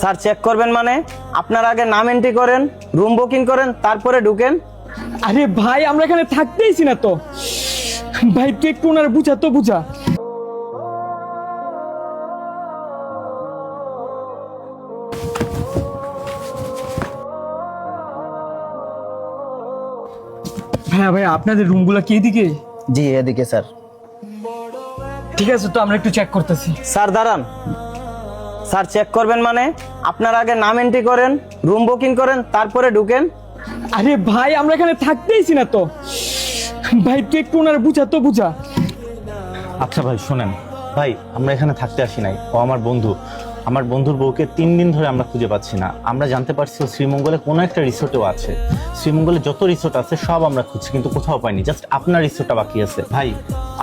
Sir check করবেন মানে আপনার আগে নাম এন্ট্রি করেন, রুম বুকিং করেন, তারপরে ঢুকেন। আরে ভাই আমরা এখানে থাকতেইছি না তো। ভাই তুই একটু ওনার বুঝা তো বুঝা। ভাইয়া ভাইয়া আপনাদের রুমগুলো কি এদিকে? জি এদিকে স্যার। ঠিক আছে তো আমরা একটু চেক করতেছি। স্যার দাঁড়ান। স্যার চেক করবেন মানে আপনার আগে নাম এন্ট্রি করেন, রুম বুকিং করেন, তারপরে ঢুকেন। আরে ভাই আমরা এখানে থাকতেইছি না তো। ভাই তুই একটু ওনার বুঝা তো বুঝা। আচ্ছা ভাই শোনেন, ভাই আমরা এখানে থাকতে আসি নাই, ও আমার বন্ধু। আমার বন্ধুর বউকে 3 দিন ধরে আমরা খুঁজে পাচ্ছি না। আমরা জানতে পারছি ও শ্রীমঙ্গলে কোনো একটা রিসোর্টেও আছে। শ্রীমঙ্গলে যত রিসোর্ট আছে সব আমরা খুঁজছি, কিন্তু কোথাও পাইনি। জাস্ট আপনার রিসোর্টটা বাকি আছে। ভাই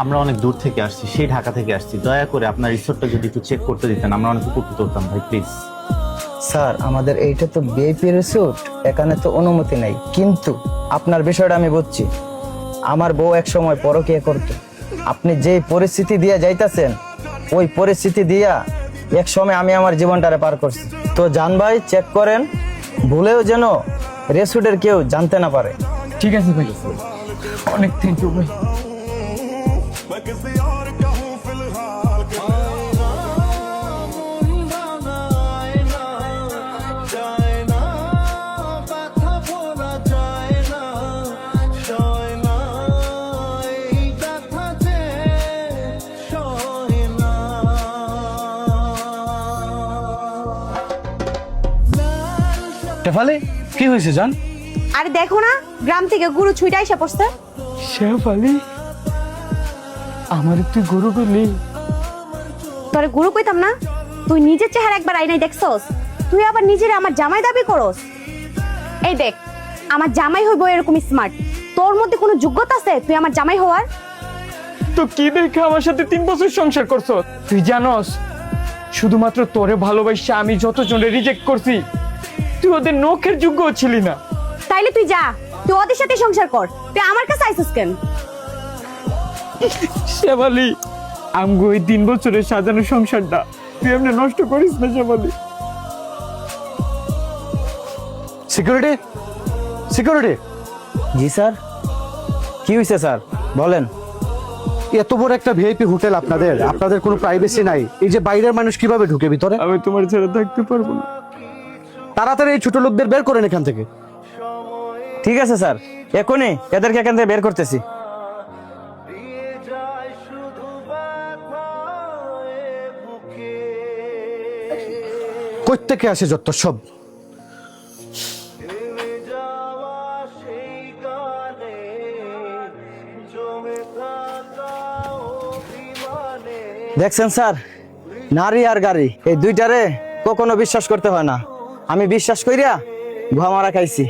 আমরা অনেক দূর থেকে আসছি, সেই ঢাকা থেকে আসছি। দয়া করে আপনার রিসোর্টটা যদি একটু চেক করতে দিতেন, আমরা অনেক উপকৃত হতাম ভাই, প্লিজ। স্যার আমাদের এইটা তো ভিআইপি রিসোর্ট, এখানে তো অনুমতি নেই। কিন্তু আপনার বিষয়টা আমি বুঝছি। আমার বউ এক সময় পরকীয়া করত। আপনি যে পরিস্থিতি দিয়ে যাইতাছেন, ওই পরিস্থিতি দিয়া এক সময় আমি আমার জীবনটারে পার করছি। তো জান ভাই চেক করেন, ভুলেও যেন রেস্টুরেন্টের কেউ জানতে না পারে। ঠিক আছে ভাই, অনেক থ্যাংক ইউ ভাই। শেফালি কি হয়েছে জান? আরে দেখো না, গ্রাম থেকে গরু ছুইটা এসে পড়ছে। শেফালি আমার তুই গরু বলি? তোরে গরু কইতাম না? তুই নিজের চেহারা একবার আইনায় দেখছস? তুই আবার নিজের আমার জামাই দাবি করস? এই দেখ, আমার জামাই হইব এরকম স্মার্ট। তোর মধ্যে কোনো যোগ্যতা আছে তুই আমার জামাই হওয়ার? তো কি দেখে আমার সাথে 3 বছর সংসার করছ? তুই জানোস শুধুমাত্র তোরে ভালোবাসা আমি যতজনে রিজেক্ট করছি, তুই ওদের নখের যোগ্য ছিলি না। তাইলে তুই যা, তুই ওদের সাথে সংসার কর। তুই আমার কাছে আইছিস কেন? শেফালি আমগো এই 3 বছরের সাজানো সংসারটা তুই এমনি নষ্ট করিস না শেফালি। সিকিউরিটি সিকিউরিটি জি স্যার। কি হয়েছে স্যার বলেন। এত বড় একটা ভিআইপি হোটেল আপনাদের, আপনাদের কোনো প্রাইভেসি নাই। এই যে বাইরের মানুষ কিভাবে ঢুকে ভিতরে? আমি তোমার ছেড়ে থাকতে পারবো না। তাড়াতাড়ি এই ছোট লোকদের বের করেন এখান থেকে। ঠিক আছে স্যার, এখনই এদেরকে এখান থেকে বের করতেছি। কই থেকে আসে যত সব? দেখছেন স্যার, নারী আর গাড়ি এই দুইটারে কখনো বিশ্বাস করতে হয় না। আমি বিশ্বাস কইরা ঘুমারা খাইছি।